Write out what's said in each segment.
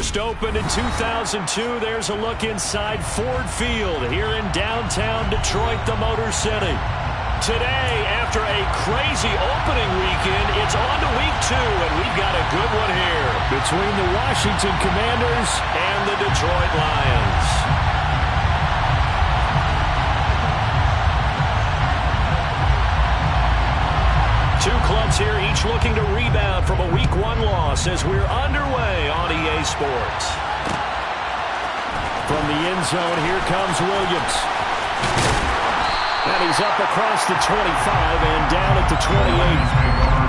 First opened in 2002, there's a look inside Ford Field here in downtown Detroit, the Motor City. Today, after a crazy opening weekend, it's on to week 2, and we've got a good one here between the Washington Commanders and the Detroit Lions. Two clubs here, each looking to rebound from a Week 1 loss as we're underway on EA Sports. From the end zone, here comes Williams. And he's up across the 25 and down at the 28.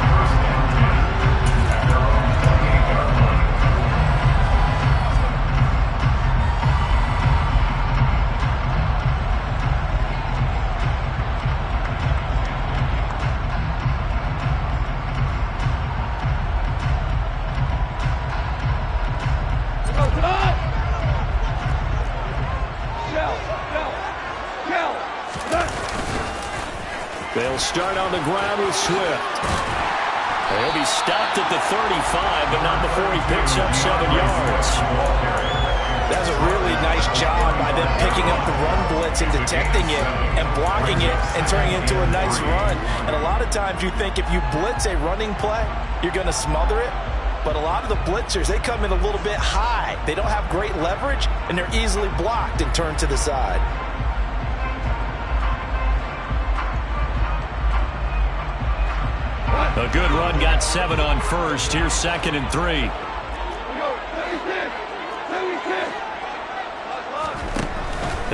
They'll start on the ground with Swift. He'll be stopped at the 35, but not before he picks up 7 yards. That's a really nice job by them picking up the run blitz and detecting it and blocking it and turning it into a nice run. And a lot of times you think if you blitz a running play, you're going to smother it. But a lot of the blitzers, they come in a little bit high. They don't have great leverage, and they're easily blocked and turned to the side. A good run, got 7 on first. Here's 2nd and 3.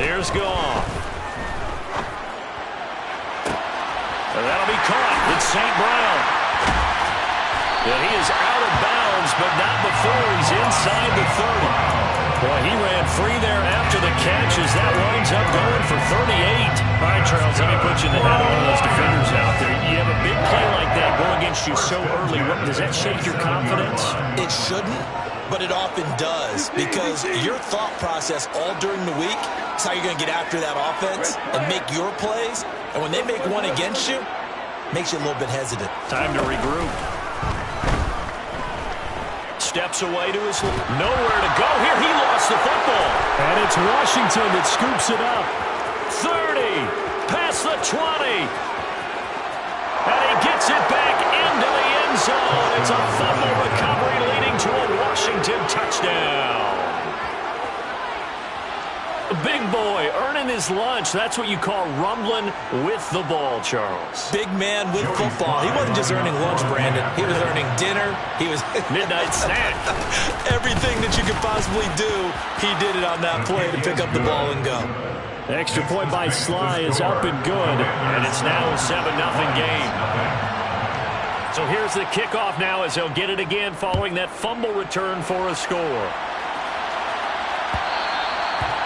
Here's Goff. And that'll be caught. It's St. Brown. And he is out of bounds, but not before he's inside the 30. Boy, he ran free there after the catch as that winds up going for 38. All right, Charles, let me put you in the head of one of those defenders out there. You have a big play like that going against you so early. Does that shake your confidence? It shouldn't, but it often does, because your thought process all during the week is how you're going to get after that offense and make your plays. And when they make one against you, it makes you a little bit hesitant. Time to regroup. Steps away to his nowhere to go here. He lost the football. And it's Washington that scoops it up. 30, past the 20. And he gets it back into the end zone. It's a fumble recovery leading to a Washington touchdown. Big boy earning his lunch. That's what you call rumbling with the ball, Charles. Big man with football. He wasn't just earning lunch, Brandon. He was earning dinner. He was midnight snack. Everything that you could possibly do, he did it on that play to pick up the ball and go. Extra point by Sly is up and good, and it's now a 7-0 game. So here's the kickoff now as he'll get it again following that fumble return for a score.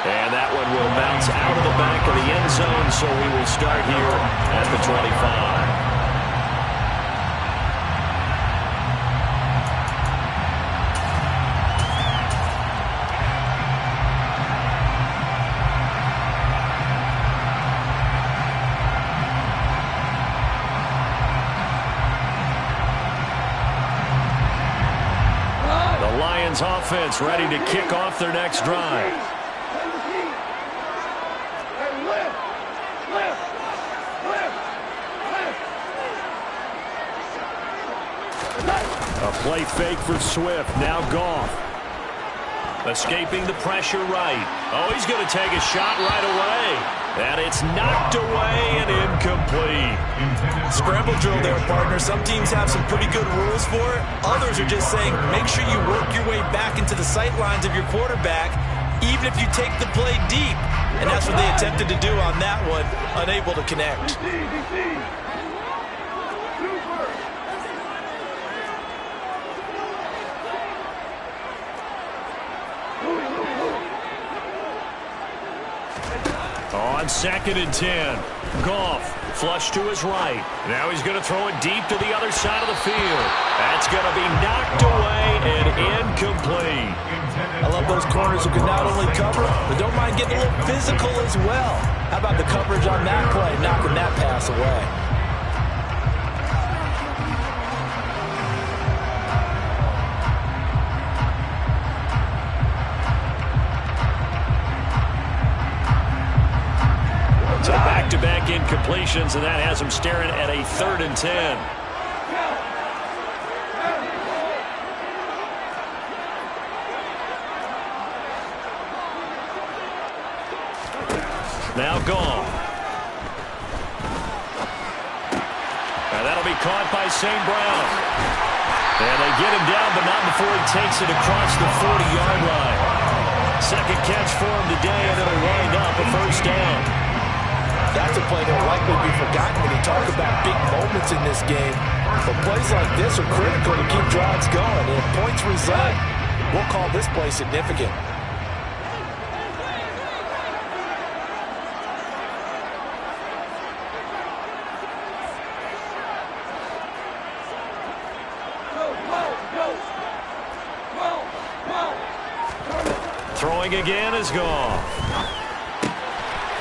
And that one will bounce out of the back of the end zone, so we will start here at the 25. The Lions offense ready to kick off their next drive. A play fake for Swift. Now Goff. Escaping the pressure right. Oh, he's going to take a shot right away. And it's knocked away and incomplete. Scramble drill there, partner. Some teams have some pretty good rules for it. Others are just saying, make sure you work your way back into the sight lines of your quarterback, even if you take the play deep. And that's what they attempted to do on that one, unable to connect. On 2nd and 10, Goff flush to his right. Now he's going to throw it deep to the other side of the field. That's going to be knocked away and incomplete. I love those corners who can not only cover, but don't mind getting a little physical as well. How about the coverage on that play, knocking that pass away? back-to-back incompletions, and that has him staring at a 3rd and 10. Now gone. And that'll be caught by St. Brown. And they get him down, but not before he takes it across the 40-yard line. Second catch for him today, and it'll wind up a 1st down. That's a play that will likely be forgotten when you talk about big moments in this game. But plays like this are critical to keep drives going. And if points result, we'll call this play significant. Throwing again is gone.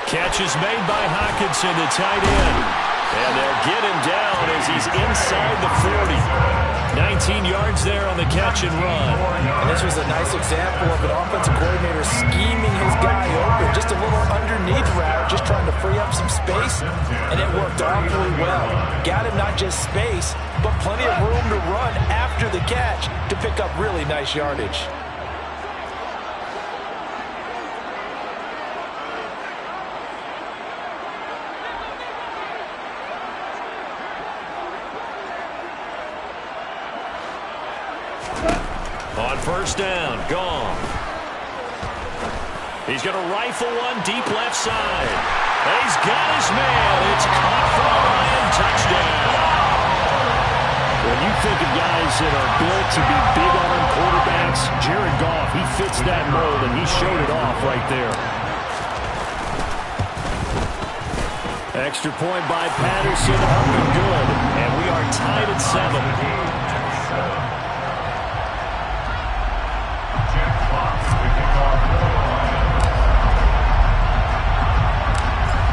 Catch is made by Hockenson, the tight end. And they'll get him down as he's inside the 40. 19 yards there on the catch and run. And this was a nice example of an offensive coordinator scheming his guy open. Just a little underneath route, just trying to free up some space. And it worked awfully well. Got him not just space, but plenty of room to run after the catch to pick up really nice yardage. On 1st down, gone. He's going to rifle one deep left side. He's got his man. It's caught for a Lion touchdown. When you think of guys that are built to be big-arm quarterbacks, Jared Goff, he fits that mold, and he showed it off right there. Extra point by Patterson, up and good. And we are tied at 7.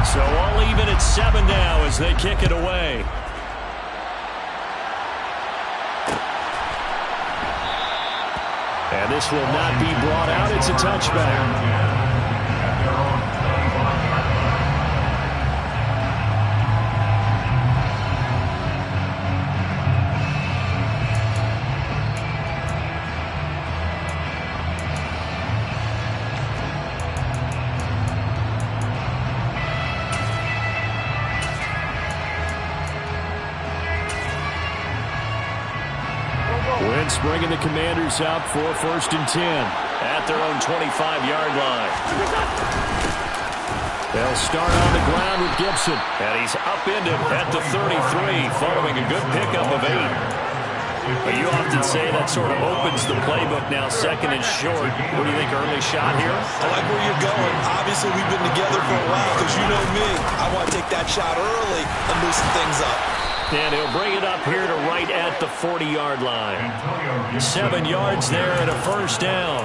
So all even at 7 now as they kick it away. And this will not be brought out. It's a touchback. Wentz bringing the Commanders out for 1st and 10 at their own 25-yard line. They'll start on the ground with Gibson, and he's upended at the 33 following a good pickup of 8. But you often say that sort of opens the playbook now, 2nd and short. What do you think, early shot here? I like where you're going. Obviously, we've been together for a while because you know me. I want to take that shot early and loosen things up. And he'll bring it up here to right at the 40-yard line. 7 yards there and a 1st down.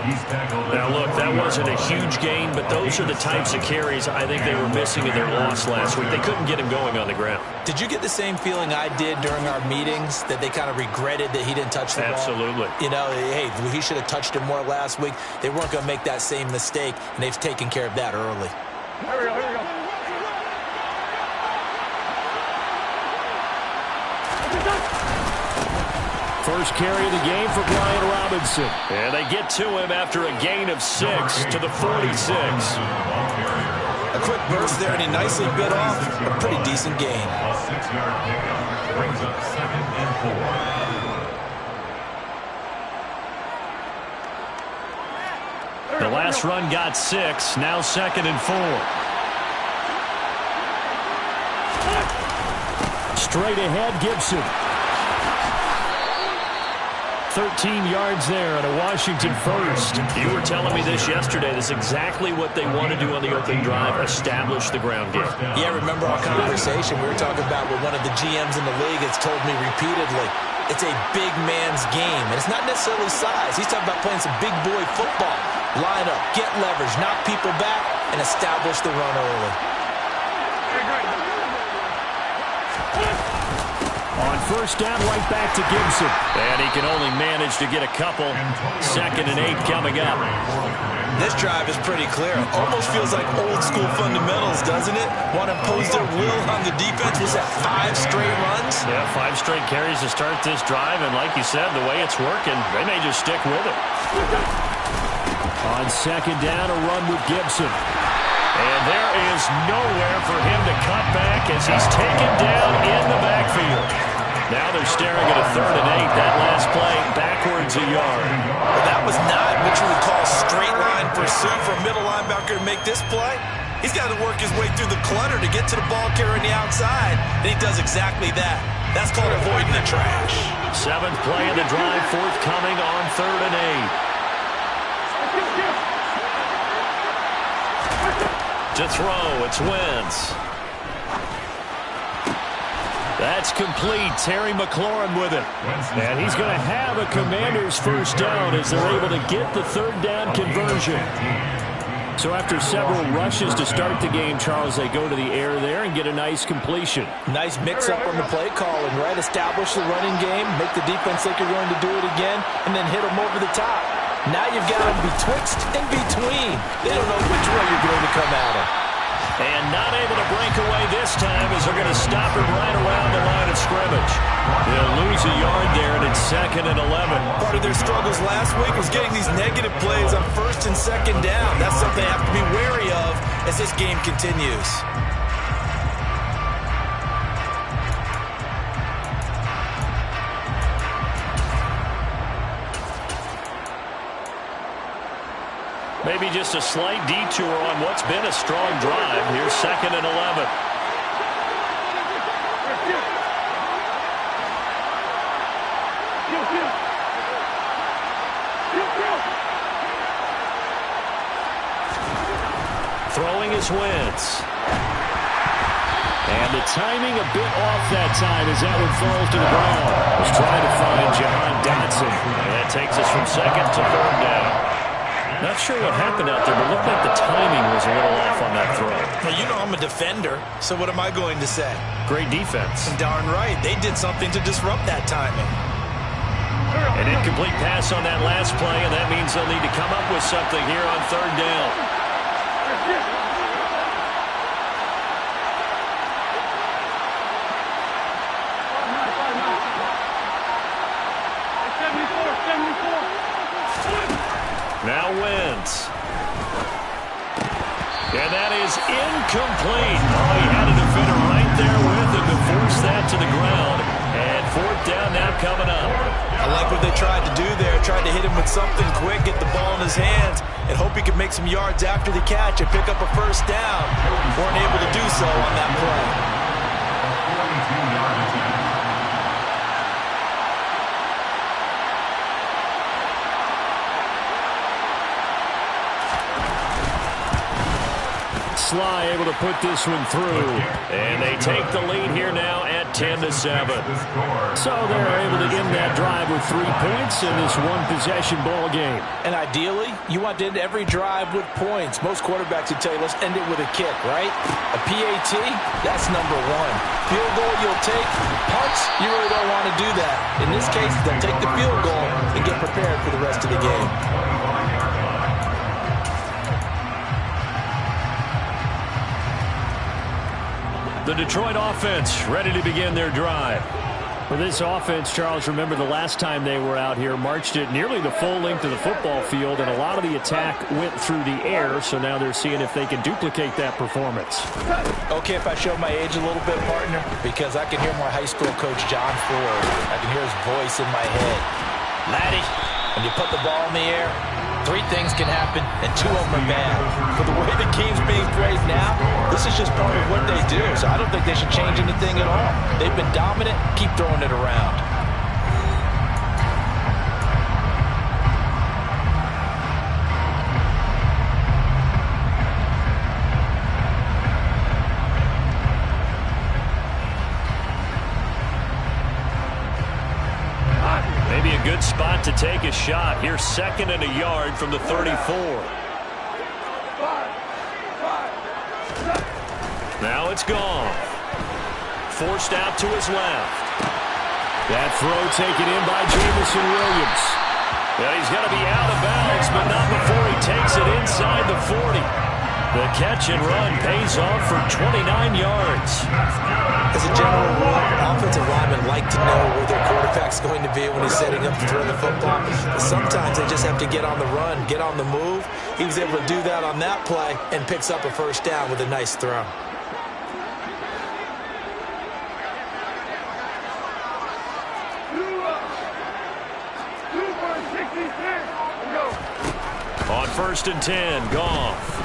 Now, look, that wasn't a huge gain, but those are the types of carries I think they were missing in their loss last week. They couldn't get him going on the ground. Did you get the same feeling I did during our meetings, that they kind of regretted that he didn't touch the ball? Absolutely. You know, hey, he should have touched it more last week. They weren't going to make that same mistake, and they've taken care of that early. Here we go, here we go. First carry of the game for Brian Robinson. And they get to him after a gain of 6 to the 46. A quick burst there, and he nicely bit off a pretty decent gain. A 6-yard pickup brings up 2nd and 4. The last run got 6, now 2nd and 4. Straight ahead, Gibson. 13 yards there and a Washington 1st. You were telling me this yesterday. This is exactly what they want to do on the opening drive, establish the ground game. Yeah, remember our conversation we were talking about with one of the GMs in the league has told me repeatedly, it's a big man's game. And it's not necessarily size. He's talking about playing some big boy football. Line up, get leverage, knock people back, and establish the run early. On first down right back to Gibson. And he can only manage to get a couple. 2nd and 8 coming up. This drive is pretty clear. Almost feels like old school fundamentals, doesn't it? Want to impose their will on the defense. Was that 5 straight runs? Yeah, 5 straight carries to start this drive. And like you said, the way it's working, they may just stick with it. On 2nd down, a run with Gibson. And there is nowhere for him to cut back as he's taken down in the backfield. Now they're staring at a 3rd and 8. That last play backwards a yard. Well, that was not what you would call straight line pursuit for a middle linebacker to make this play. He's got to work his way through the clutter to get to the ball carrier on the outside, and he does exactly that. That's called avoiding the trash. 7th play of the drive, forthcoming on 3rd and 8. To throw, it's Wentz. That's complete. Terry McLaurin with it. And he's going to have a Commander's first down as they're able to get the 3rd down conversion. So after several rushes to start the game, Charles, they go to the air there and get a nice completion. Nice mix-up on the play calling, right? Establish the running game, make the defense think you're going to do it again, and then hit them over the top. Now you've got them betwixt and between. They don't know which way you're going to come at them. And not able to break away this time as they're going to stop him right around the line of scrimmage. They'll lose a yard there, and it's 2nd and 11. Part of their struggles last week was getting these negative plays on 1st and 2nd down. That's something they have to be wary of as this game continues. Maybe just a slight detour on what's been a strong drive. Here's 2nd and 11. Throwing his Wentz. And the timing a bit off that time as that one falls to the ground. Was trying to find Jahan Dotson. And that takes us from 2nd to 3rd down. Not sure what happened out there, but looked like the timing was a little off on that throw. Well, you know I'm a defender, so what am I going to say? Great defense. Darn right. They did something to disrupt that timing. An incomplete pass on that last play, and that means they'll need to come up with something here on 3rd down. Now Wentz. And that is incomplete. Oh, he had a defender right there with him to force that to the ground. And 4th down now coming up. I like what they tried to do there. Tried to hit him with something quick, get the ball in his hands, and hope he could make some yards after the catch and pick up a 1st down. Weren't able to do so on that play. 42-yard attempt. Sly able to put this one through. And they take the lead here now at 10-7. So they're able to end that drive with 3 points in this one-possession ball game. And ideally, you want to end every drive with points. Most quarterbacks would tell you, let's end it with a kick, right? A PAT, that's number 1. Field goal you'll take. Punts, you really don't want to do that. In this case, they'll take the field goal and get prepared for the rest of the game. The Detroit offense ready to begin their drive. For this offense, Charles, remember the last time they were out here, marched it nearly the full length of the football field, and a lot of the attack went through the air, so now they're seeing if they can duplicate that performance. Okay, if I show my age a little bit, partner, because I can hear my high school coach, John Ford. I can hear his voice in my head. Laddie, when you put the ball in the air, 3 things can happen, and 2 of them are bad. But the way the game's being played now, this is just part of what they do. So I don't think they should change anything at all. They've been dominant. Keep throwing it around. Maybe a good spot to take a shot. Here's 2nd and a yard from the 34. Now it's gone. Forced out to his left. That throw taken in by Jamison Williams. And he's going to be out of bounds, but not before he takes it inside the 40. The catch and run pays off for 29 yards. As a general rule, offensive linemen like to know where their quarterback's going to be when he's setting up to throw the football. But sometimes they just have to get on the run, get on the move. He was able to do that on that play and picks up a first down with a nice throw. On 1st and 10, Goff.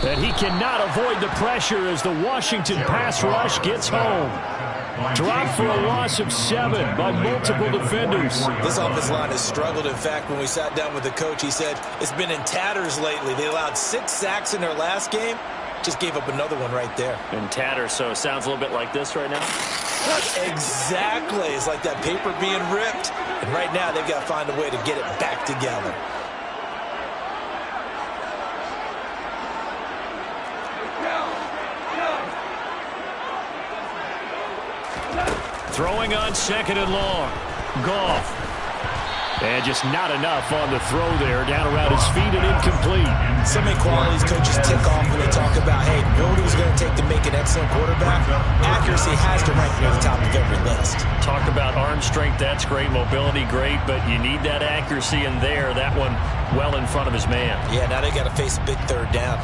And he cannot avoid the pressure as the Washington pass rush gets home. Dropped for a loss of 7 by multiple defenders. This offensive line has struggled. In fact, when we sat down with the coach, he said it's been in tatters lately. They allowed 6 sacks in their last game. Just gave up another one right there. In tatters, so it sounds a little bit like this right now? Exactly. It's like that paper being ripped. And right now, they've got to find a way to get it back together. Throwing on 2nd and long. Goff. And just not enough on the throw there. Down around his feet and incomplete. So many qualities coaches tick off when they talk about, hey, what it was going to take to make an excellent quarterback. Accuracy has to rank near the top of every list. Talk about arm strength, that's great. Mobility, great. But you need that accuracy in there. That one well in front of his man. Yeah, now they got to face a big 3rd down.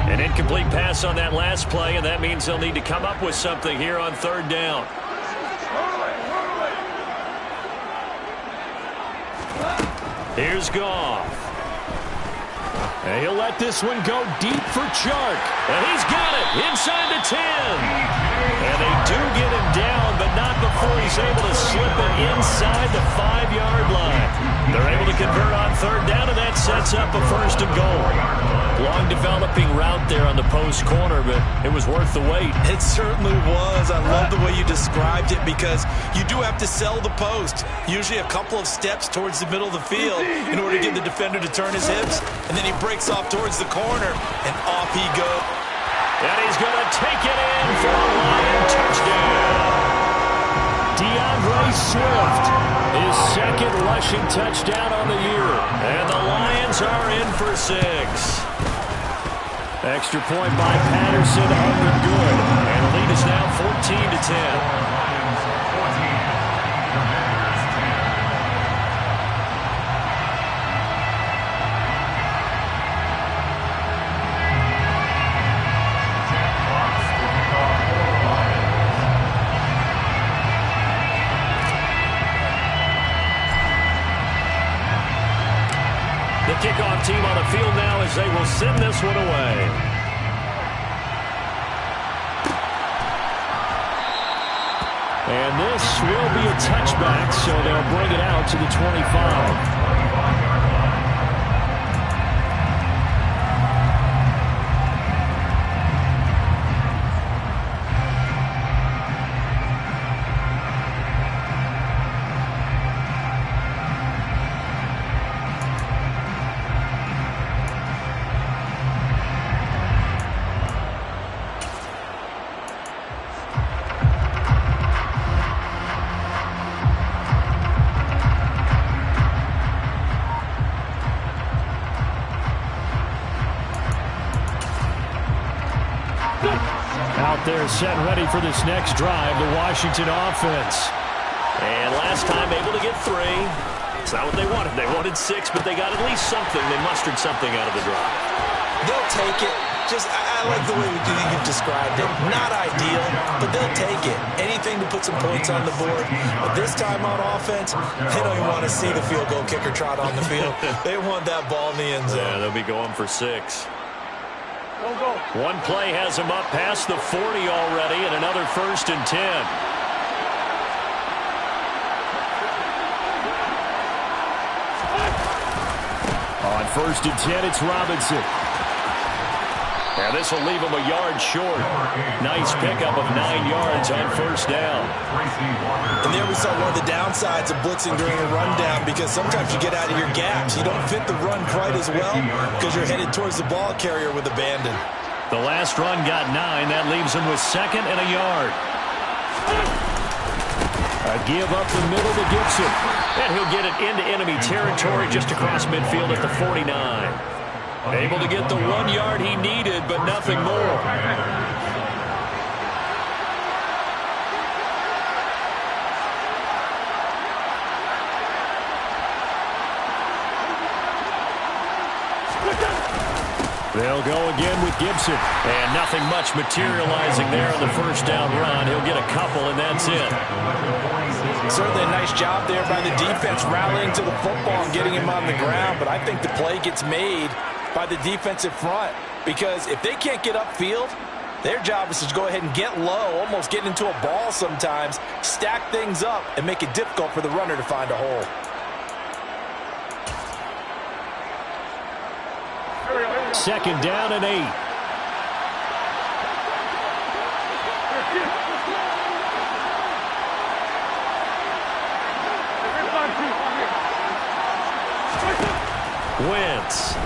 An incomplete pass on that last play, and that means they'll need to come up with something here on 3rd down. Here's Goff. And he'll let this one go deep for Chark. And he's got it inside the 10. And they do get him down, but not before he's able to slip it inside the 5-yard line. They're able to convert on 3rd down, and that sets up a 1st and goal. Long developing route there on the post corner, but it was worth the wait. It certainly was. I love the way you described it because you do have to sell the post. Usually a couple of steps towards the middle of the field in order to get the defender to turn his hips, and then he breaks off towards the corner, and off he goes. And he's going to take it in for a Lion touchdown. DeAndre Swift, his 2nd rushing touchdown on the year. And the Lions are in for 6. Extra point by Patterson, up and good. And the lead is now 14-10. The kickoff team on the field now as they will send this one away. And this will be a touchback, so they'll bring it out to the 25. Out there set ready for this next drive, the Washington offense. And last time able to get 3. It's not what they wanted. They wanted 6, but they got at least something. They mustered something out of the drive. They'll take it. I like the way you've described it. Not ideal, but they'll take it. Anything to put some points on the board. But this time on offense, they don't even want to see the field goal kicker trot on the field. They want that ball in the end zone. Yeah, they'll be going for 6. One play has him up past the 40 already, and another 1st and 10. On 1st and 10, it's Robinson. And this will leave him a yard short. Nice pickup of 9 yards on 1st down. And there we saw one of the downsides of blitzing during a rundown, because sometimes you get out of your gaps. You don't fit the run quite as well because you're headed towards the ball carrier with abandon. The last run got 9. That leaves him with 2nd and a yard. A give up the middle to Gibson. And he'll get it into enemy territory just across midfield at the 49. Able to get the 1 yard he needed, but nothing more. They'll go again with Gibson. And nothing much materializing there on the first down run. He'll get a couple, and that's it. Certainly a nice job there by the defense rallying to the football and getting him on the ground. But I think the play gets made by the defensive front. Because if they can't get upfield, their job is to go ahead and get low, almost get into a ball sometimes, stack things up, and make it difficult for the runner to find a hole. Second down and 8. Wentz.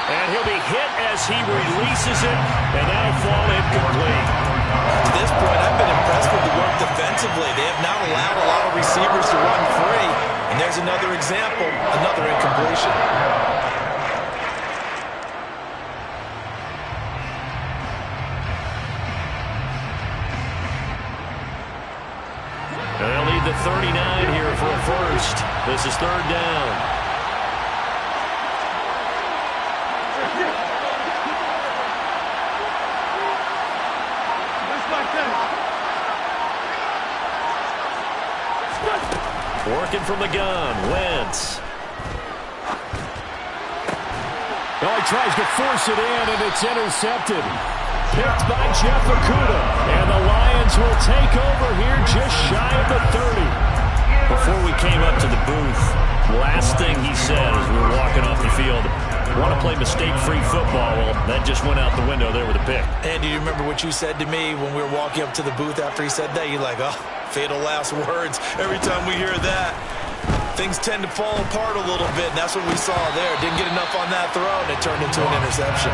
And he'll be hit as he releases it, and that'll fall incomplete. To this point, I've been impressed with the work defensively. They have not allowed a lot of receivers to run free. And there's another example, another incompletion. They'll need the 39 here for a first. This is 3rd down. Working from the gun, Wentz. Oh, he tries to force it in, and it's intercepted. Picked by Jeff Okuda. And the Lions will take over here just shy of the 30. Before we came up to the booth, last thing he said as we were walking off the field, want to play mistake-free football. Well, that just went out the window there with a pick. And do you remember what you said to me when we were walking up to the booth after he said that? You're like, oh, fatal last words. Every time we hear that, things tend to fall apart a little bit, and that's what we saw there. Didn't get enough on that throw, and it turned into an interception.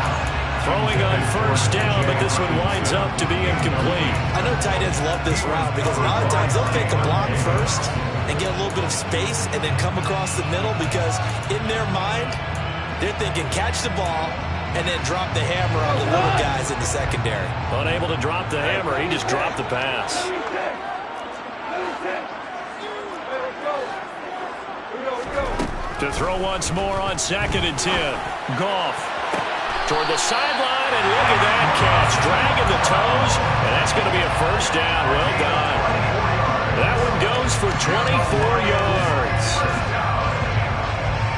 Throwing on first down, but this one winds up to be incomplete. I know tight ends love this route because a lot of times they'll take a block first and get a little bit of space and then come across the middle because in their mind, they're thinking catch the ball and then drop the hammer on the little guys in the secondary. Unable to drop the hammer, he just dropped the pass. To throw once more on 2nd and 10. Goff toward the sideline, and look at that catch. Dragging the toes, and that's going to be a first down. Well done. That one goes for 24 yards.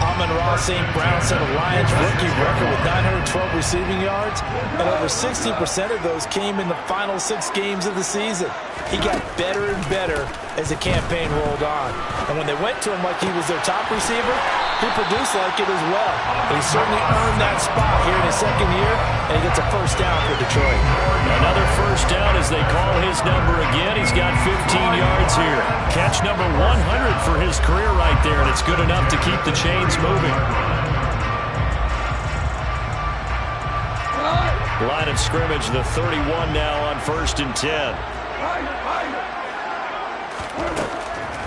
Amon-Ra St. Brown set a Lions rookie record with 912 receiving yards, and over 60% of those came in the final 6 games of the season. He got better and better as the campaign rolled on. And when they went to him like he was their top receiver, he produced like it as well. He certainly earned that spot here in his 2nd year, and he gets a first down for Detroit. Another first down as they call his number again. He's got 15 yards here. Catch number 100 for his career right there, and it's good enough to keep the chains moving. Line of scrimmage, the 31 now on 1st and 10.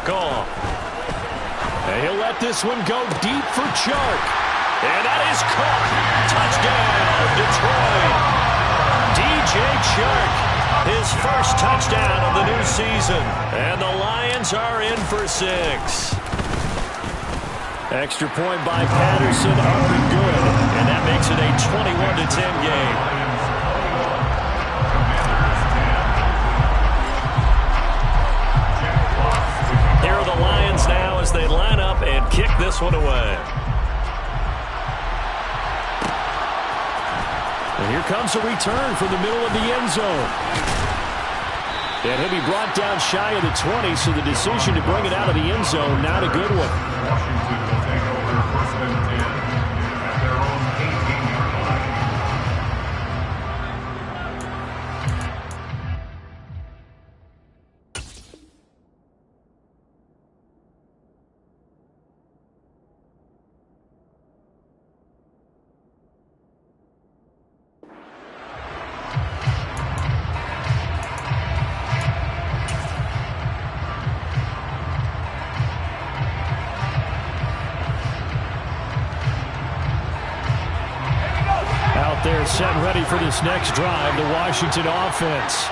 Goff. And he'll let this one go deep for Chark. And that is caught. Touchdown, Detroit. DJ Chark, his first touchdown of the new season. And the Lions are in for 6. Extra point by Patterson, up and good. And that makes it a 21-10 game. Here are the Lions now as they line up and kick this one away. And here comes a return from the middle of the end zone. And he'll be brought down shy of the 20, so the decision to bring it out of the end zone, not a good one. set and ready for this next drive, the Washington offense.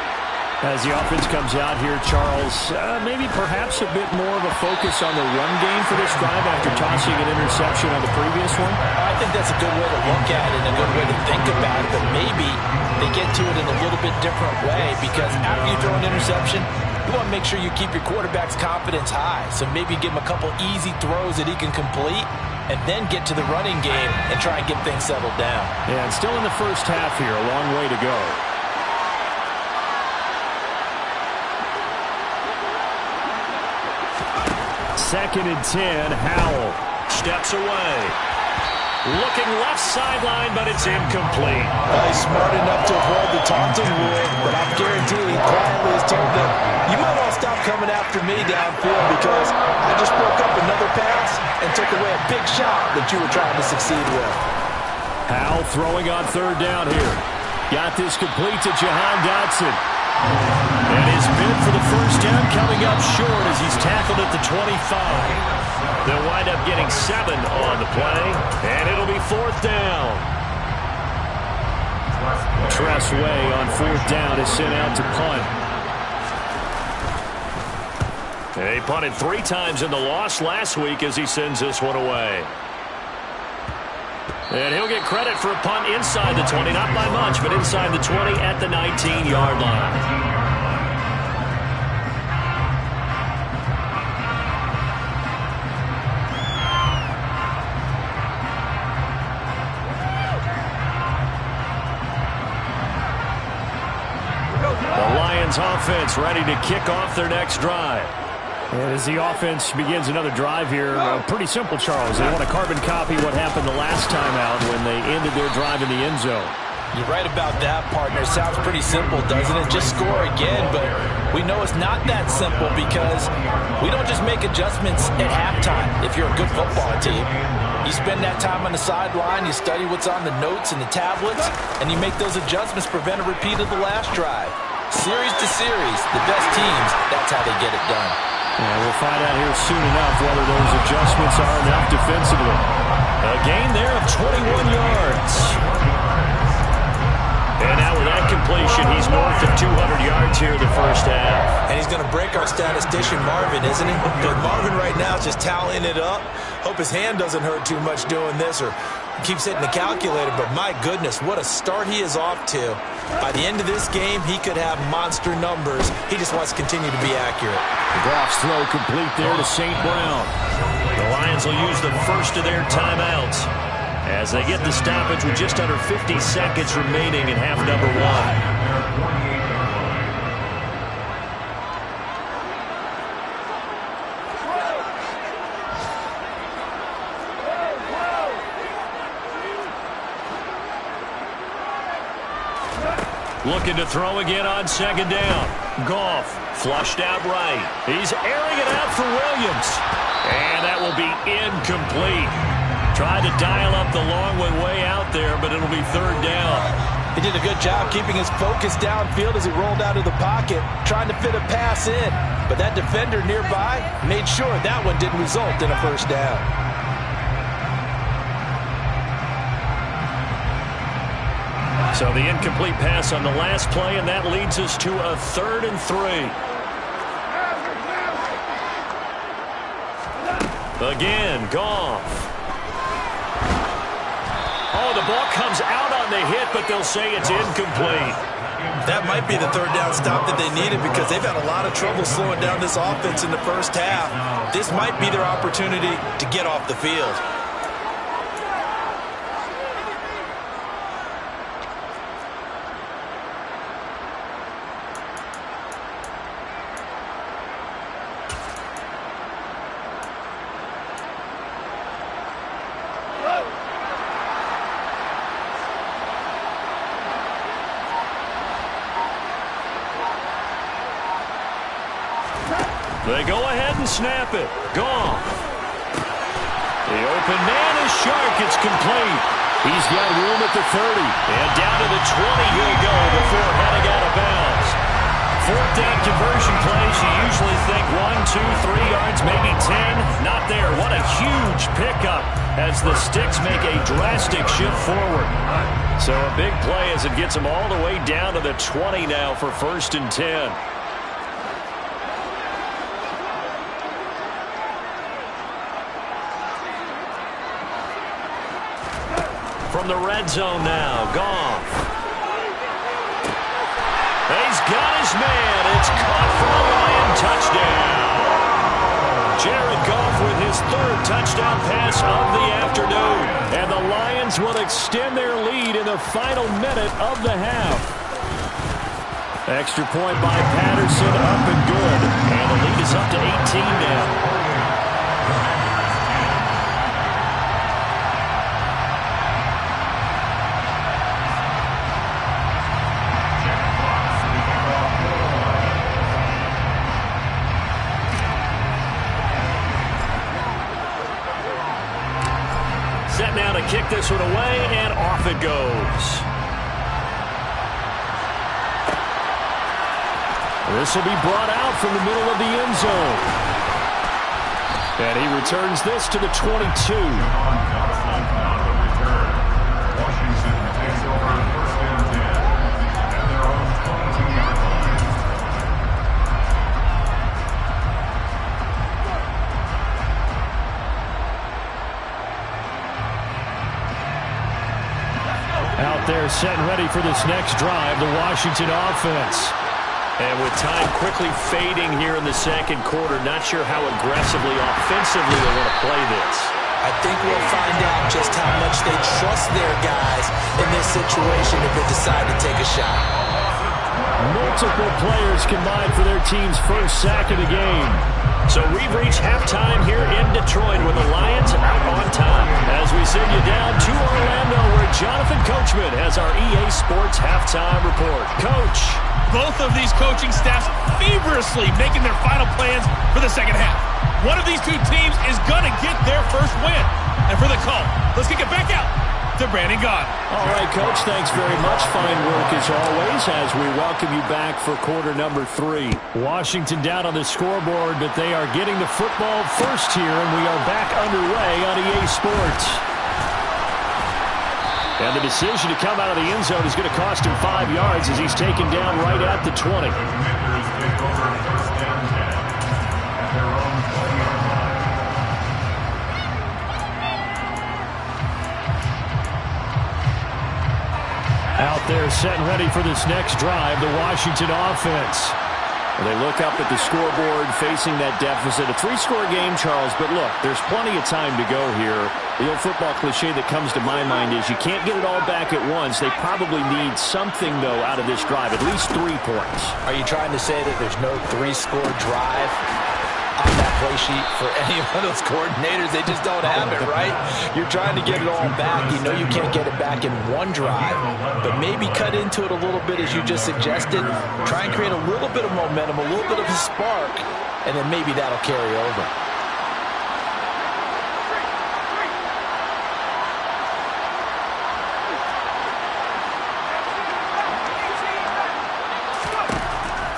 As the offense comes out here, Charles, maybe perhaps a bit more of a focus on the run game for this drive after tossing an interception on the previous one? I think that's a good way to look at it and a good way to think about it, but maybe they get to it in a little bit different way, because after you throw an interception, you want to make sure you keep your quarterback's confidence high. So maybe give him a couple easy throws that he can complete and then get to the running game and try and get things settled down. Yeah, and still in the first half here, a long way to go. Second and 10, Howell steps away. Looking left sideline, but it's incomplete. He's smart enough to avoid the taunting rule, but I'm guaranteeing he quietly has told them, you might all stop coming after me downfield because I just broke up another pass and took away a big shot that you were trying to succeed with. Howell throwing on third down here. Got this complete to Jahan Dotson. And his bid for the first down coming up short as he's tackled at the 25. They'll wind up getting 7 on the play, and it'll be fourth down. Tressway on fourth down is sent out to punt. He punted 3 times in the loss last week as he sends this one away. And he'll get credit for a punt inside the 20, not by much, but inside the 20 at the 19-yard line. The Lions offense ready to kick off their next drive. And as the offense begins another drive here, pretty simple, Charles. They want to carbon copy what happened the last time out when they ended their drive in the end zone. You're right about that, partner. Sounds pretty simple, doesn't it? Just score again, but we know it's not that simple because we don't just make adjustments at halftime if you're a good football team. You spend that time on the sideline, you study what's on the notes and the tablets, and you make those adjustments, prevent a repeat of the last drive. Series to series, the best teams, that's how they get it done. Yeah, we'll find out here soon enough whether those adjustments are enough defensively. A gain there of 21 yards. And now with that completion, he's north of 200 yards here in the first half. And he's going to break our statistician Marvin, isn't he? But Marvin right now is just tallying it up. Hope his hand doesn't hurt too much doing this or keeps hitting the calculator. But my goodness, what a start he is off to. By the end of this game, he could have monster numbers. He just wants to continue to be accurate. Goff's throw complete there to St. Brown. The Lions will use the first of their timeouts as they get the stoppage with just under 50 seconds remaining in half number 1. Looking to throw again on second down. Goff flushed out right. He's airing it out for Williams. And that will be incomplete. Tried to dial up the long one way out there, but it'll be third down. He did a good job keeping his focus downfield as he rolled out of the pocket, trying to fit a pass in. But that defender nearby made sure that one didn't result in a first down. So the incomplete pass on the last play, and that leads us to a 3rd and 3. Again, Goff. Oh, the ball comes out on the hit, but they'll say it's incomplete. That might be the third down stop that they needed because they've had a lot of trouble slowing down this offense in the first half. This might be their opportunity to get off the field. They go ahead and snap it. Goff. The open man is Shark. It's complete. He's got room at the 30. And down to the 20 he'll go before heading out of bounds. Fourth down conversion plays. You usually think 1, 2, 3 yards, maybe 10. Not there. What a huge pickup as the Sticks make a drastic shift forward. So a big play as it gets them all the way down to the 20 now for 1st and 10. From the red zone now, Goff. He's got his man. It's caught for a Lion touchdown. Jared Goff with his 3rd touchdown pass of the afternoon. And the Lions will extend their lead in the final minute of the half. Extra point by Patterson, up and good. And the lead is up to 18 now. Set now to kick this one away, and off it goes. This will be brought out from the middle of the end zone. And he returns this to the 22. Washington takes over 1st and 10 at their own 22-yard line. Out there set and ready for this next drive, the Washington offense. And with time quickly fading here in the 2nd quarter, not sure how aggressively, offensively they want to play this. I think we'll find out just how much they trust their guys in this situation if they decide to take a shot. Multiple players combined for their team's 1st sack of the game. So we've reached halftime here in Detroit with the Lions out on top. As we send you down to Orlando where Jonathan Coachman has our EA Sports halftime report. Coach. Both of these coaching staffs feverishly making their final plans for the 2nd half. One of these two teams is going to get their 1st win. And for the call, let's kick it back out to Brandon Gaudin. All right, Coach, thanks very much. Fine work as always as we welcome you back for quarter number 3. Washington down on the scoreboard, but they are getting the football first here, and we are back underway on EA Sports. And the decision to come out of the end zone is going to cost him 5 yards as he's taken down right at the 20. The Commanders take over 1st and 10 at their own 20-yard line. Out there set and ready for this next drive, the Washington offense. They look up at the scoreboard facing that deficit. A 3-score game, Charles, but look, there's plenty of time to go here. The old football cliche that comes to my mind is you can't get it all back at once. They probably need something, though, out of this drive, at least 3 points. Are you trying to say that there's no 3-score drive on that play sheet for any one of those coordinators? They just don't have it, right? You're trying to get it all back. You know you can't get it back in one drive, but maybe cut into it a little bit as you just suggested. Try and create a little bit of momentum, a little bit of a spark, and then maybe that'll carry over.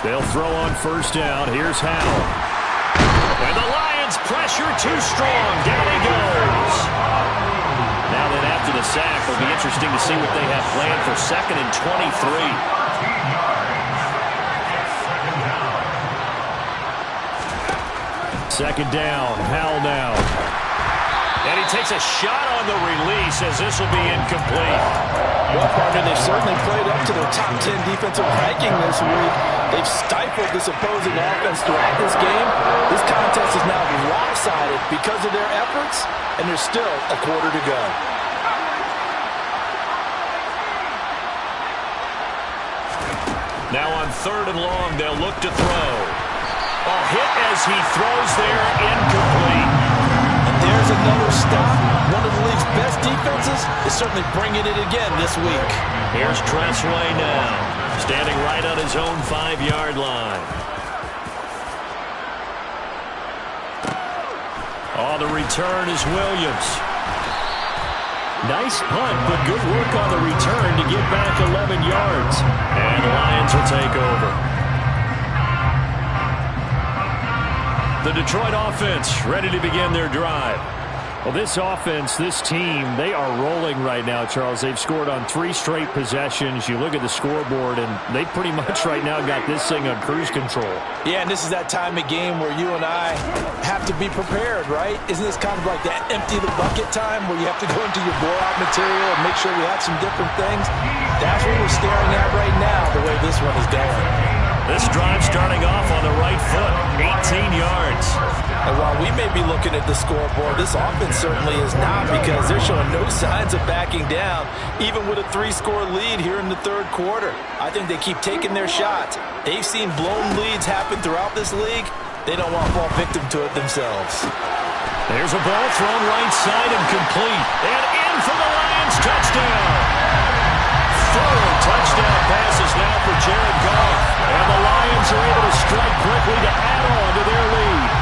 They'll throw on 1st down. Here's Howell. And the Lions pressure too strong. Down he goes. Now then after the sack, it'll be interesting to see what they have planned for 2nd and 23. 2nd down. Howell now. And he takes a shot on the release as this will be incomplete. Well, partner, they've certainly played up to their top 10 defensive ranking this week. They've stifled this opposing offense throughout this game. This contest is now lopsided because of their efforts, and there's still a quarter to go. Now on 3rd and long, they'll look to throw. A hit as he throws there, incomplete. And there's another stop. One of the league's best defenses is certainly bringing it again this week. Here's Tressway now, standing right on his own 5-yard line. Oh, the return is Williams. Nice punt, but good work on the return to get back 11 yards. And the Lions will take over. The Detroit offense ready to begin their drive. Well, this offense, this team, they are rolling right now, Charles. They've scored on 3 straight possessions. You look at the scoreboard, and they pretty much right now got this thing on cruise control. Yeah, and this is that time of game where you and I have to be prepared, right? Isn't this kind of like that empty the bucket time where you have to go into your blowout material and make sure we have some different things? That's what we're staring at right now, the way this one is going. This drive starting off on the right foot, 18 yards. And while we may be looking at the scoreboard, this offense certainly is not, because they're showing no signs of backing down, even with a 3-score lead here in the third quarter. I think they keep taking their shots. They've seen blown leads happen throughout this league. They don't want to fall victim to it themselves. There's a ball thrown right side and complete. And in for the Lions, touchdown. 4 touchdown passes now for Jared Goff. And the Lions are able to strike quickly to add on to their lead.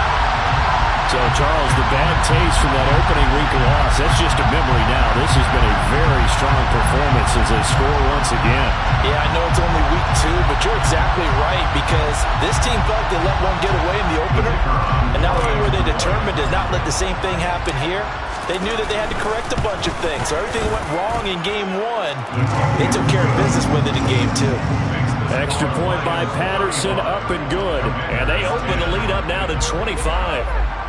So, Charles, the bad taste from that opening week loss, that's just a memory now. This has been a very strong performance as they score once again. Yeah, I know it's only week 2, but you're exactly right, because this team felt they let one get away in the opener, and not only were they determined to not let the same thing happen here, they knew that they had to correct a bunch of things. So everything that went wrong in game 1, they took care of business with it in game 2. Extra point by Patterson, up and good. And they open the lead up now to 25.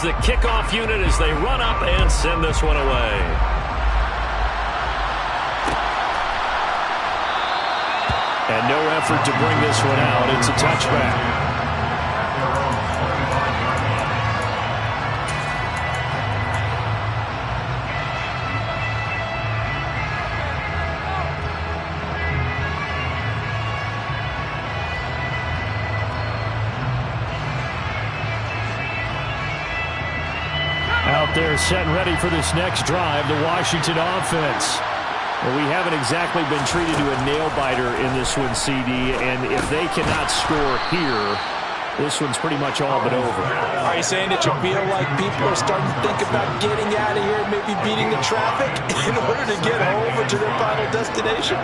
The kickoff unit as they run up and send this one away. And no effort to bring this one out. It's a touchback. They're set and ready for this next drive, the Washington offense. Well, we haven't exactly been treated to a nail-biter in this one, CD, and if they cannot score here, this one's pretty much all but over. Are you saying that you feel like people are starting to think about getting out of here, maybe beating the traffic in order to get over to their final destination?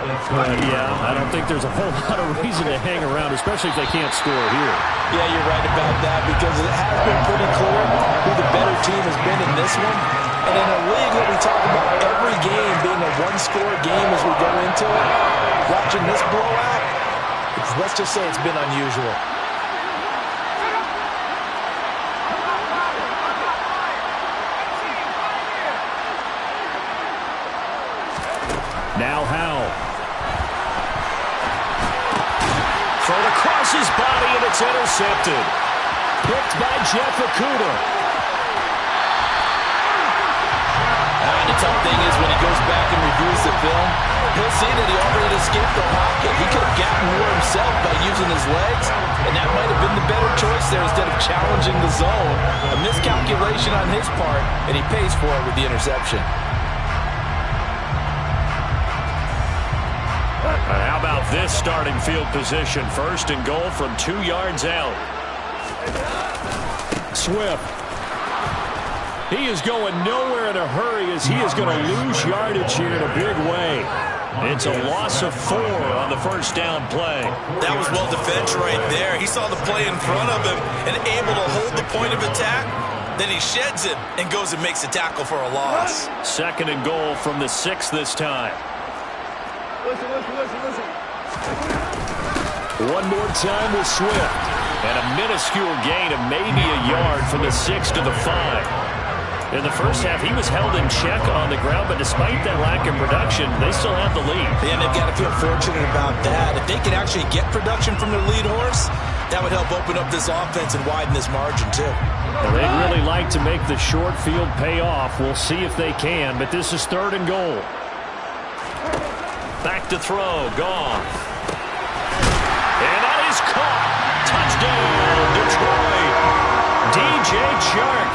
Yeah, I don't think there's a whole lot of reason to hang around, especially if they can't score here. Yeah, you're right about that, because it has been pretty clear who the better team has been in this one. And in a league that we talk about every game being a one-score game as we go into it, watching this blowout, let's just say it's been unusual. Now Howell. Thrown across his body, and it's intercepted. Picked by Jeff Okudah. And the tough thing is when he goes back and reviews the film, he'll see that he already escaped the pocket. He could have gotten more himself by using his legs, and that might have been the better choice there instead of challenging the zone. A miscalculation on his part, and he pays for it with the interception. How about this starting field position? 1st and goal from 2 yards out. Swift. He is going nowhere in a hurry as he is going to lose yardage here in a big way. It's a loss of 4 on the first down play. That was well defended right there. He saw the play in front of him and able to hold the point of attack. Then he sheds him and goes and makes a tackle for a loss. 2nd and goal from the 6 this time. Listen. One more time with Swift. And a minuscule gain of maybe a yard from the 6 to the 5. In the first half, he was held in check on the ground, but despite that lack of production, they still have the lead. And they've got to feel fortunate about that. If they can actually get production from their lead horse, that would help open up this offense and widen this margin, too. Well, they'd really like to make the short field pay off. We'll see if they can, but this is 3rd and goal. Back to throw, Goff. And that is caught. Touchdown, Detroit. DJ Chark,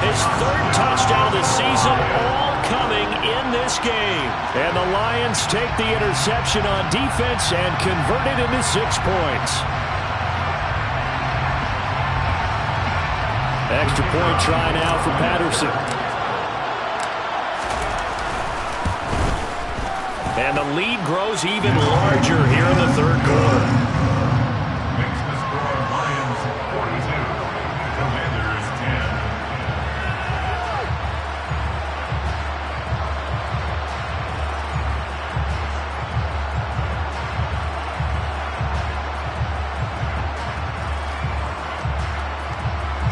his third touchdown of the season, all coming in this game. And the Lions take the interception on defense and convert it into 6 points. Extra point try now for Patterson. And the lead grows even larger here in the third quarter. Makes the score Lions 42, Commanders 10.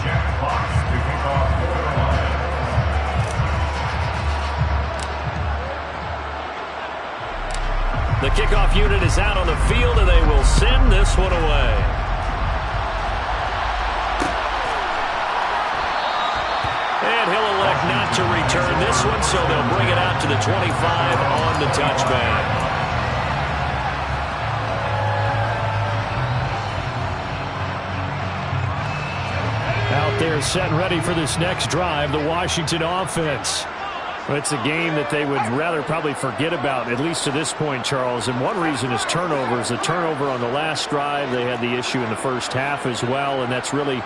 Jack Fox to kick off for the Lions. The kickoff unit is out on the field, and they will send this one away. And he'll elect not to return this one, so they'll bring it out to the 25 on the touchback. Out there set and ready for this next drive, the Washington offense. It's a game that they would rather probably forget about, at least to this point, Charles. And one reason is turnovers. The turnover on the last drive, they had the issue in the first half as well, and that's really,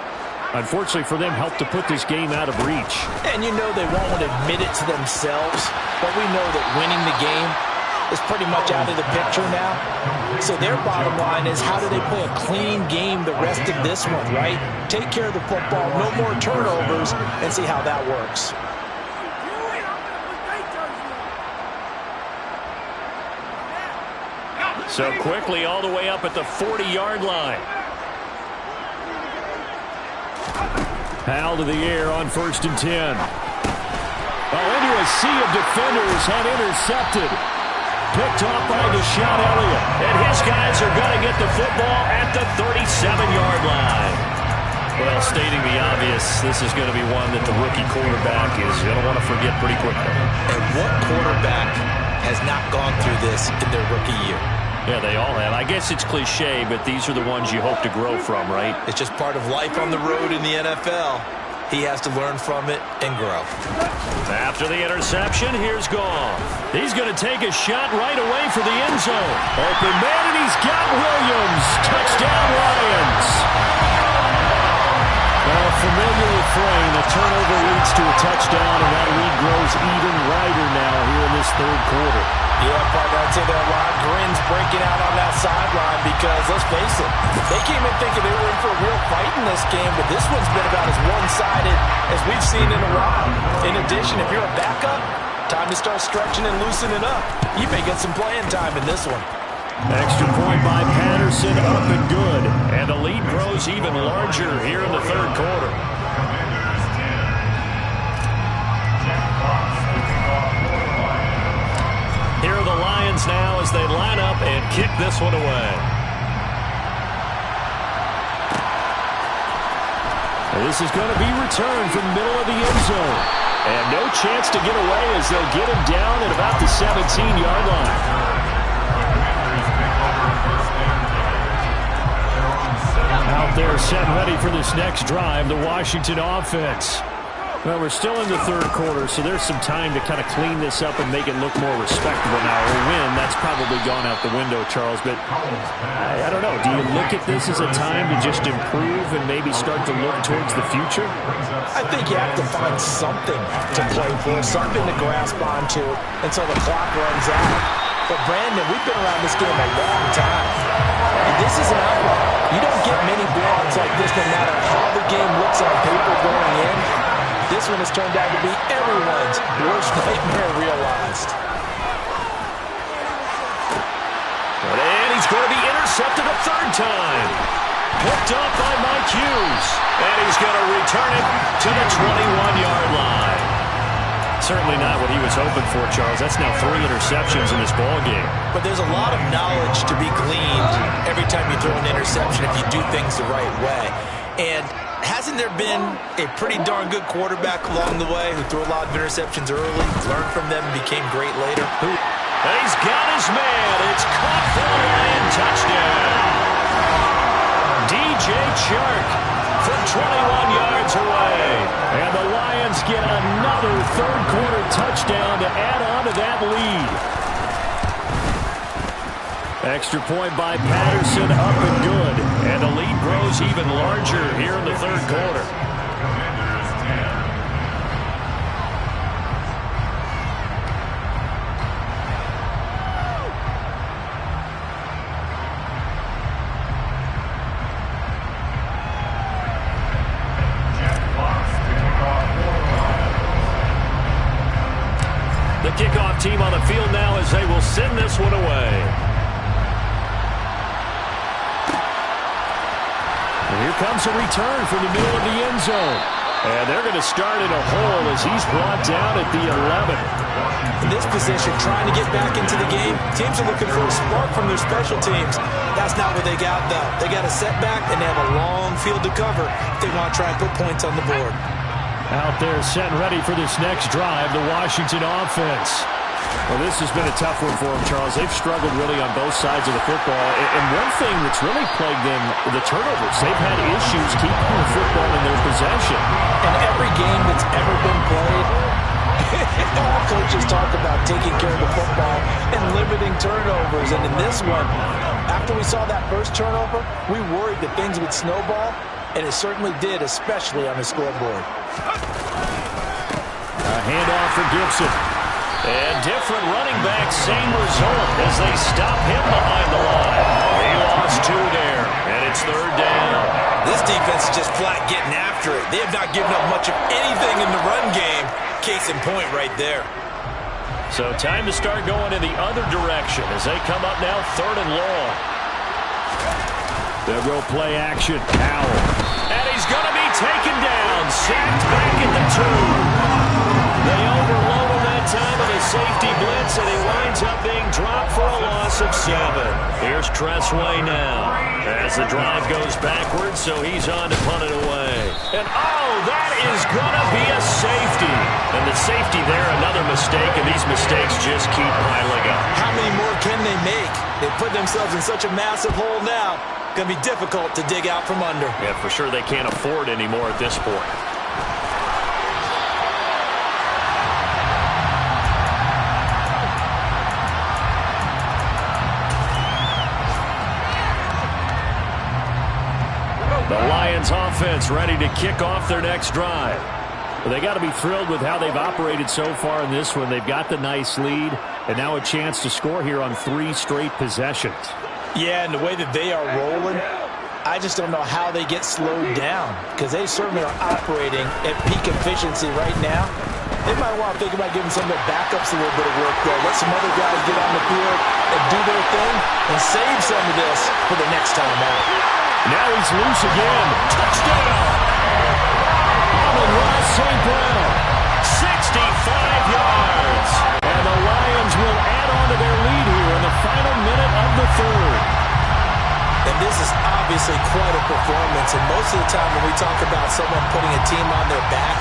unfortunately for them, helped to put this game out of reach. And you know they won't admit it to themselves, but we know that winning the game is pretty much out of the picture now. So their bottom line is, how do they play a clean game the rest of this one, right? Take care of the football, no more turnovers, and see how that works. So quickly all the way up at the 40-yard line. Powell to the air on 1st and 10. Into a sea of defenders and intercepted. Picked off by Deshaun Elliott. And his guys are going to get the football at the 37-yard line. Well, stating the obvious, this is going to be one that the rookie quarterback is going to want to forget pretty quickly. And what quarterback has not gone through this in their rookie year? Yeah, they all have. I guess it's cliche, but these are the ones you hope to grow from, right? It's just part of life on the road in the NFL. He has to learn from it and grow. After the interception, here's Goff. He's going to take a shot right away for the end zone. Open man, and he's got Williams. Touchdown, Lions. Well, familiar refrain. A turnover leads to a touchdown, and that lead grows even wider now here in this third quarter. Yeah, partner, I'd say there are a lot of grins breaking out on that sideline because, let's face it, they came in thinking they were in for a real fight in this game, but this one's been about as one-sided as we've seen in a while. In addition, if you're a backup, time to start stretching and loosening up. You may get some playing time in this one. Extra point by Patterson, up and good. And the lead grows even larger here in the third quarter. Commanders 10. Jack Fox to kick off for the Lions. Here are the Lions now as they line up and kick this one away. This is going to be returned from the middle of the end zone. And no chance to get away as they'll get him down at about the 17-yard line. Out there set and ready for this next drive, the Washington offense. Well, we're still in the third quarter, so there's some time to kind of clean this up and make it look more respectable now. A win, that's probably gone out the window, Charles, but I don't know. Do you look at this as a time to just improve and maybe start to look towards the future? I think you have to find something to play for, something to grasp onto until the clock runs out. But, Brandon, we've been around this game a long time, and this is an outlier. You don't get many blowouts like this no matter how the game looks on paper going in. This one has turned out to be everyone's worst nightmare realized. And he's going to be intercepted a third time. Picked up by Mike Hughes. And he's going to return it to the 21-yard line. Certainly not what he was hoping for, Charles. That's now 3 interceptions in this ballgame. But there's a lot of knowledge to be gleaned every time you throw an interception if you do things the right way. And hasn't there been a pretty darn good quarterback along the way who threw a lot of interceptions early, learned from them, and became great later? And he's got his man. It's caught for a Lion touchdown. DJ Chark from 21 yards third-quarter touchdown to add on to that lead. Extra point by Patterson, up and good. And the lead grows even larger here in the third quarter. The kickoff team on the field now as they will send this one away. And here comes a return from the middle of the end zone. And they're going to start in a hole as he's brought down at the 11. In this position, trying to get back into the game, teams are looking for a spark from their special teams. That's not what they got, though. They got a setback, and they have a long field to cover if they want to try and put points on the board. Out there set and ready for this next drive, the Washington offense. Well, this has been a tough one for them, Charles. They've struggled really on both sides of the football. And one thing that's really plagued them, the turnovers. They've had issues keeping the football in their possession. In every game that's ever been played, all coaches talk about taking care of the football and limiting turnovers. And in this one, after we saw that first turnover, we worried that things would snowball. And it certainly did, especially on the scoreboard. A handoff for Gibson. And different running back, same result as they stop him behind the line. He lost 2 there, and it's third down. This defense is just flat getting after it. They have not given up much of anything in the run game. Case in point right there. So time to start going in the other direction as they come up now third and long. They'll go play action. Powell. And he's going to be taken down. Sacked back at the 2. They overload him that time with a safety blitz, and he winds up being dropped for a loss of 7. Here's Tressway now as the drive goes backwards, so he's on to punt it away. And, oh, that is going to be a safety. And the safety there, another mistake, and these mistakes just keep piling up. How many more can they make? They put themselves in such a massive hole now. Going to be difficult to dig out from under. Yeah, for sure they can't afford anymore at this point. The Lions offense ready to kick off their next drive. Well, they got to be thrilled with how they've operated so far in this one. They've got the nice lead, and now a chance to score here on 3 straight possessions. Yeah, and the way that they are rolling, I just don't know how they get slowed down because they certainly are operating at peak efficiency right now. They might want to think about giving some of their backups a little bit of work, though. Let some other guys get on the field and do their thing and save some of this for the next time out. Now he's loose again. Touchdown! Amon-Ra St. Brown, 65 yards. And the Lions will add on to their lead here in the final minute of the third. And this is obviously quite a performance. And most of the time when we talk about someone putting a team on their back,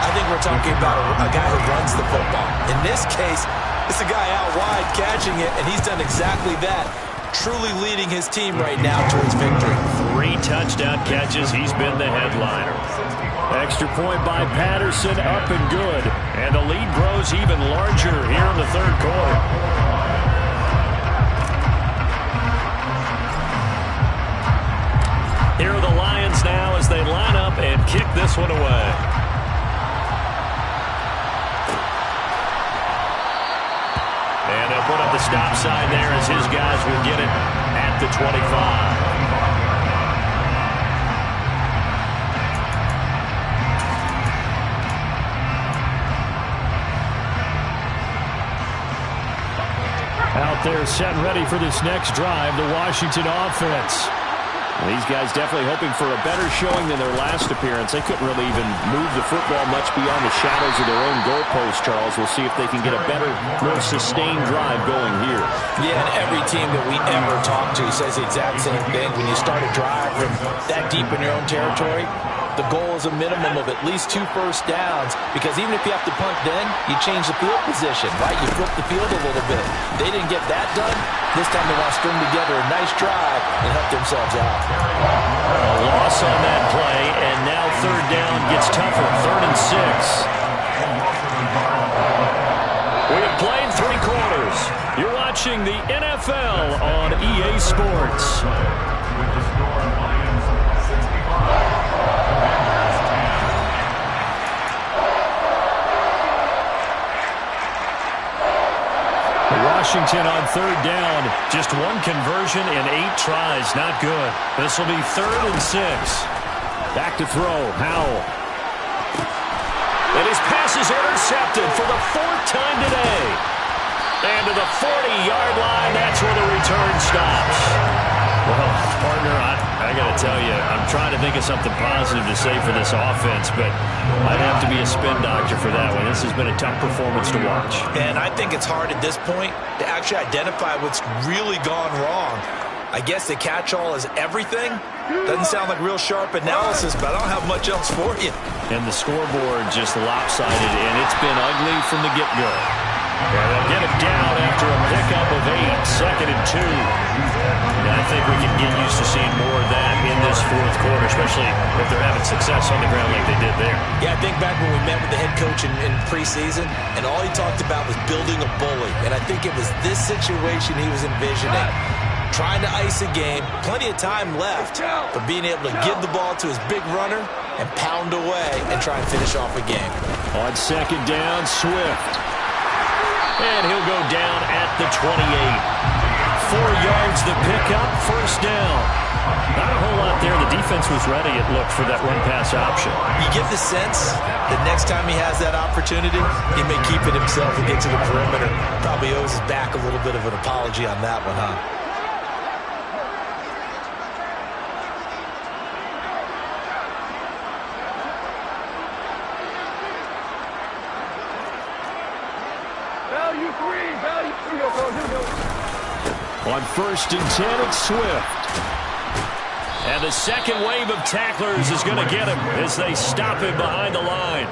I think we're talking about a guy who runs the football. In this case, it's a guy out wide catching it, and he's done exactly that. Truly leading his team right now towards victory. 3 touchdown catches. He's been the headliner. Extra point by Patterson, up and good. And the lead grows even larger here in the third quarter. Here are the Lions now as they line up and kick this one away. And they'll put up the stop sign there as his guys will get it at the 25. Out there set and ready for this next drive, the Washington offense. These guys definitely hoping for a better showing than their last appearance. They couldn't really even move the football much beyond the shadows of their own goalpost, Charles. We'll see if they can get a better, more sustained drive going here. Yeah, and every team that we ever talk to says the exact same thing. When you start a drive from that deep in your own territory, the goal is a minimum of at least 2 first downs, because even if you have to punt then, you change the field position, right? You flip the field a little bit. They didn't get that done. This time they want to string together a nice drive and help themselves out. A loss on that play, and now third down gets tougher. 3rd and 6. watching the NFL on EA Sports. With the score, Lions 65. Washington on third down. Just one conversion in 8 tries. Not good. This will be 3rd and 6. Back to throw. Howell. And his pass is intercepted for the 4th time today. And to the 40-yard line, that's where the return stops. Well, partner, I got to tell you, I'm trying to think of something positive to say for this offense, but I'd have to be a spin doctor for that one. This has been a tough performance to watch. And I think it's hard at this point to actually identify what's really gone wrong. I guess the catch-all is everything. Doesn't sound like real sharp analysis, but I don't have much else for you. And the scoreboard just lopsided, and it's been ugly from the get-go. They'll get it down after a pickup of 8, 2nd and 2. And I think we can get used to seeing more of that in this 4th quarter, especially if they're having success on the ground like they did there. Yeah, I think back when we met with the head coach in preseason, and all he talked about was building a bully. And I think it was this situation he was envisioning. Trying to ice a game, plenty of time left, but being able to give the ball to his big runner and pound away and try and finish off a game. On 2nd down, Swift. And he'll go down at the 28. 4 yards the pickup, 1st down. Not a whole lot there. The defense was ready, it looked, for that run-pass option. You get the sense that next time he has that opportunity, he may keep it himself and get to the perimeter. Probably owes his back a little bit of an apology on that one, huh? On 1st and 10, it's Swift. And the second wave of tacklers is going to get him as they stop him behind the line.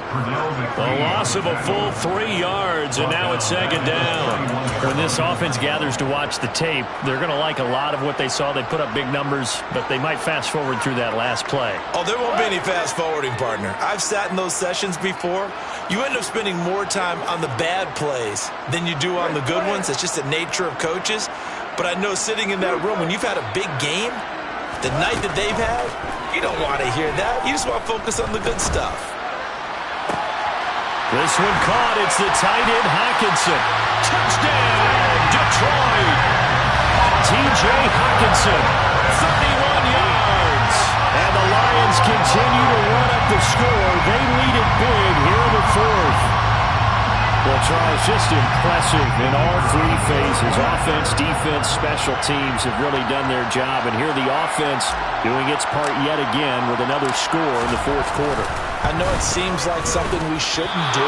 A loss of a full 3 yards, and now it's 2nd down. When this offense gathers to watch the tape, they're going to like a lot of what they saw. They put up big numbers, but they might fast forward through that last play. Oh, there won't be any fast forwarding, partner. I've sat in those sessions before. You end up spending more time on the bad plays than you do on the good ones. It's just the nature of coaches. But I know sitting in that room, when you've had a big game, the night that they've had, you don't want to hear that. You just want to focus on the good stuff. This one caught. It's the tight end, Hockenson. Touchdown, Detroit. T.J. Hockenson, 31 yards. And the Lions continue to run up the score. They lead it big here in the 4th. Well, Charles, just impressive in all 3 phases. Offense, defense, special teams have really done their job. And here the offense doing its part yet again with another score in the 4th quarter. I know it seems like something we shouldn't do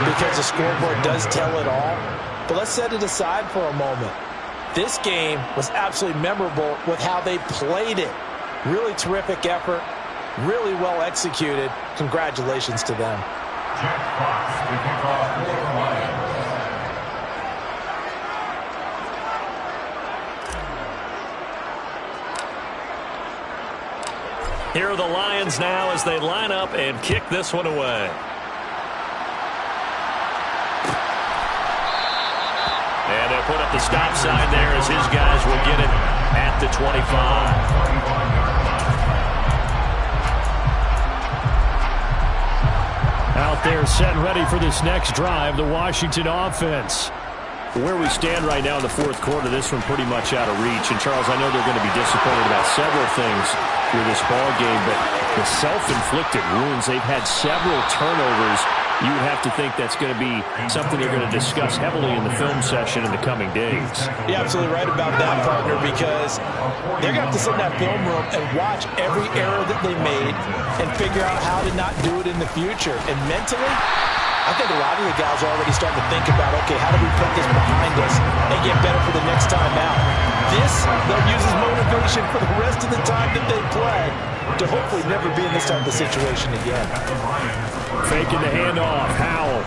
because the scoreboard does tell it all. But let's set it aside for a moment. This game was absolutely memorable with how they played it. Really terrific effort. Really well executed. Congratulations to them. Jack Fox to kick off for the Lions. Here are the Lions now as they line up and kick this one away. And they'll put up the stop sign there as his guys will get it at the 25. Out there set and ready for this next drive, the Washington offense. Where we stand right now in the 4th quarter, this one pretty much out of reach. And, Charles, I know they're going to be disappointed about several things through this ball game, but the self-inflicted wounds, they've had several turnovers. You would have to think that's going to be something they're going to discuss heavily in the film session in the coming days. You're absolutely right about that, partner, because they're going to have to sit in that film room and watch every error that they made and figure out how to not do it in the future. And mentally, I think a lot of the guys are already starting to think about, okay, how do we put this behind us and get better for the next time out? This, they'll use as motivation for the rest of the time that they play to hopefully never be in this type of situation again. Faking the handoff, Howell.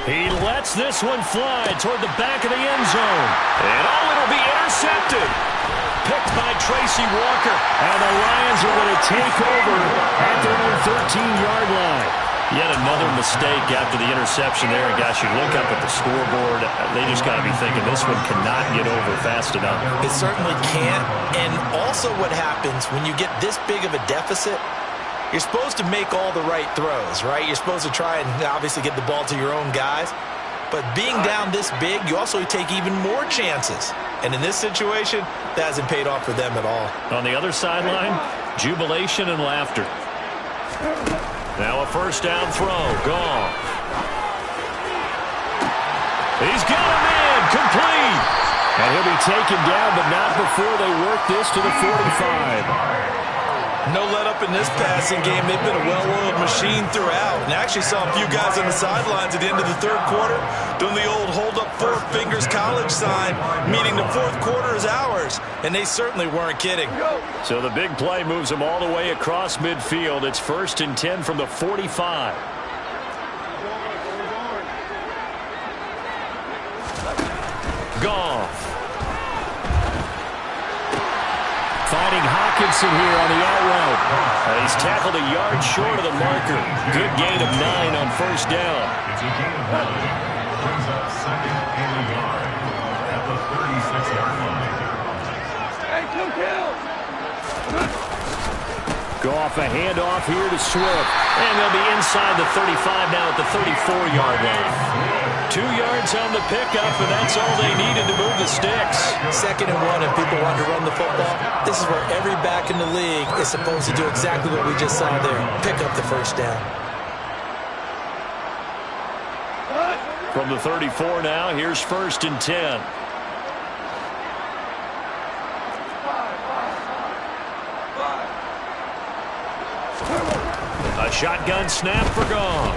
He lets this one fly toward the back of the end zone. And it'll be intercepted. Picked by Tracy Walker. And the Lions are going to take over at their own 13-yard line. Yet another mistake after the interception there. And gosh, you look up at the scoreboard, they just got to be thinking this one cannot get over fast enough. It certainly can't. And also what happens when you get this big of a deficit, you're supposed to make all the right throws, right? You're supposed to try and obviously get the ball to your own guys. But being down this big, you also take even more chances. And in this situation, that hasn't paid off for them at all. On the other sideline, jubilation and laughter. Now a first down throw. Gone. He's got him in. Complete. And he'll be taken down, but not before they work this to the 45. No let up in this passing game. They've been a well-oiled machine throughout. And I actually saw a few guys on the sidelines at the end of the third quarter doing the old hold up four fingers college sign, meaning the fourth quarter is ours. And they certainly weren't kidding. So the big play moves them all the way across midfield. It's 1st and 10 from the 45. Goff. Finding Hawkinson here on the out route. He's tackled a yard short of the marker. Good gain of 9 on first down. It's a gain of 9. Brings up 2nd and a yard at the 36-yard line. Goff a handoff here to Swift. And they'll be inside the 35 now at the 34-yard line. 2 yards on the pickup, and that's all they needed to move the sticks. 2nd and 1, and people want to run the football. This is where every back in the league is supposed to do exactly what we just saw there. Pick up the first down. From the 34 now, here's 1st and 10. A shotgun snap for Goff.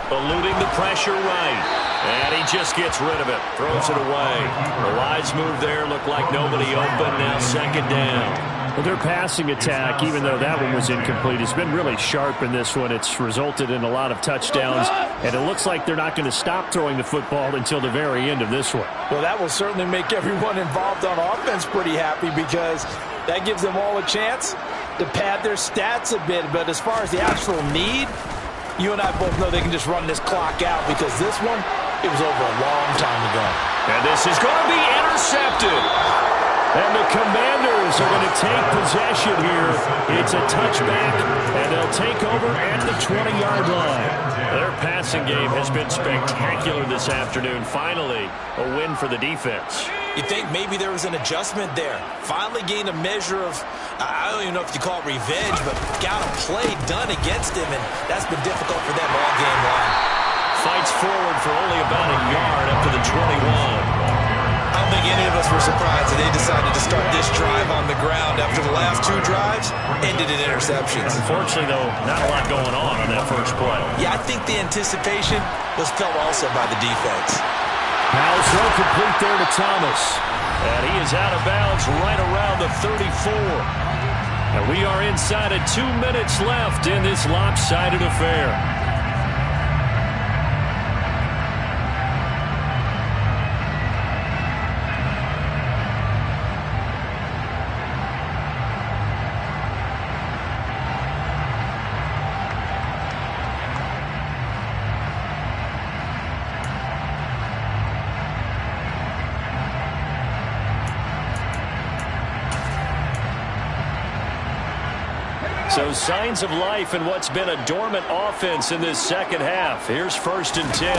Eluding the pressure right. And he just gets rid of it. Throws it away. The wise move there. Looked like nobody open. Now 2nd down. Well, their passing attack, even though that one was incomplete, has been really sharp in this one. It's resulted in a lot of touchdowns. And it looks like they're not going to stop throwing the football until the very end of this one. Well, that will certainly make everyone involved on offense pretty happy because that gives them all a chance to pad their stats a bit. But as far as the actual need, you and I both know they can just run this clock out because this one, it was over a long time ago. And this is going to be intercepted. And the Commanders are going to take possession here. It's a touchback, and they'll take over at the 20-yard line. Their passing game has been spectacular this afternoon. Finally, a win for the defense. You think maybe there was an adjustment there. Finally gained a measure of, I don't even know if you call it revenge, but got a play done against him, and that's been difficult for them all game long. Fights forward for only about a yard up to the 21. I don't think any of us were surprised that they decided to start this drive on the ground after the last 2 drives ended in interceptions. Unfortunately, though, not a lot going on that first play. Yeah, I think the anticipation was felt also by the defense. Now throw complete there to Thomas. And he is out of bounds right around the 34. And we are inside of 2 minutes left in this lopsided affair. So signs of life in what's been a dormant offense in this second half. Here's 1st and 10.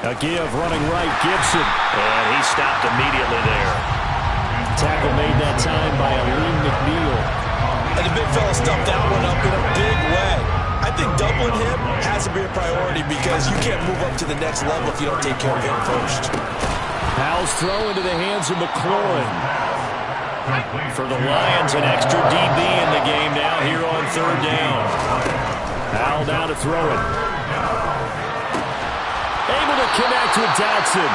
A give running right, Gibson. And he stopped immediately there. Tackle made that time by Aleem McNeil. And the big fella stuffed that one up in a big way. I think doubling him has to be a priority because you can't move up to the next level if you don't take care of him first. Powell's throw into the hands of McLaurin. For the Lions, an extra DB in the game now here on 3rd down. Powell now to throw it. Able to connect with Dotson.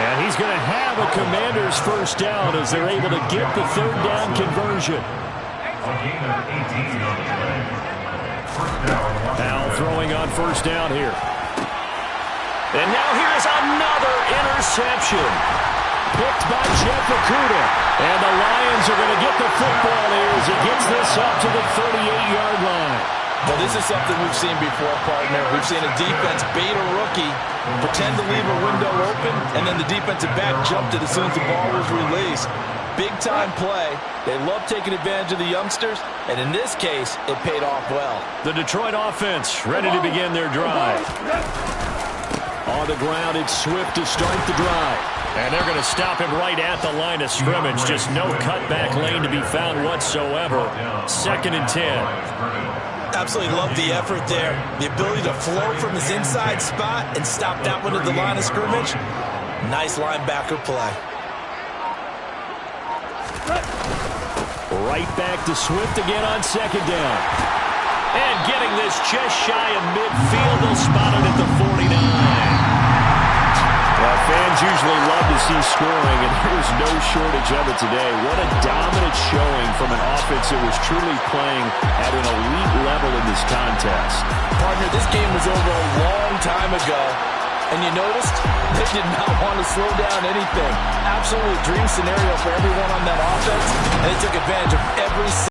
And he's going to have a Commanders first down as they're able to get the 3rd down conversion. Powell throwing on first down here. And now here's another interception. Picked by Jeff Okudah. And the Lions are going to get the football here as he gets this up to the 38-yard line. Well, this is something we've seen before, partner. We've seen a defense bait a rookie, pretend to leave a window open, and then the defensive back jumped it as soon as the ball was released. Big-time play. They love taking advantage of the youngsters, and in this case, it paid off well. The Detroit offense ready to begin their drive. On the ground, it's Swift to start the drive. And they're going to stop him right at the line of scrimmage. Just no cutback lane to be found whatsoever. 2nd and 10. Absolutely love the effort there. The ability to flow from his inside spot and stop that one at the line of scrimmage. Nice linebacker play. Right back to Swift again on 2nd down. And getting this just shy of midfield. They'll spot it at the 49. Well, fans usually love to see scoring, and there's no shortage of it today. What a dominant showing from an offense that was truly playing at an elite level in this contest. Partner, this game was over a long time ago, and you noticed they did not want to slow down anything. Absolutely dream scenario for everyone on that offense, and they took advantage of every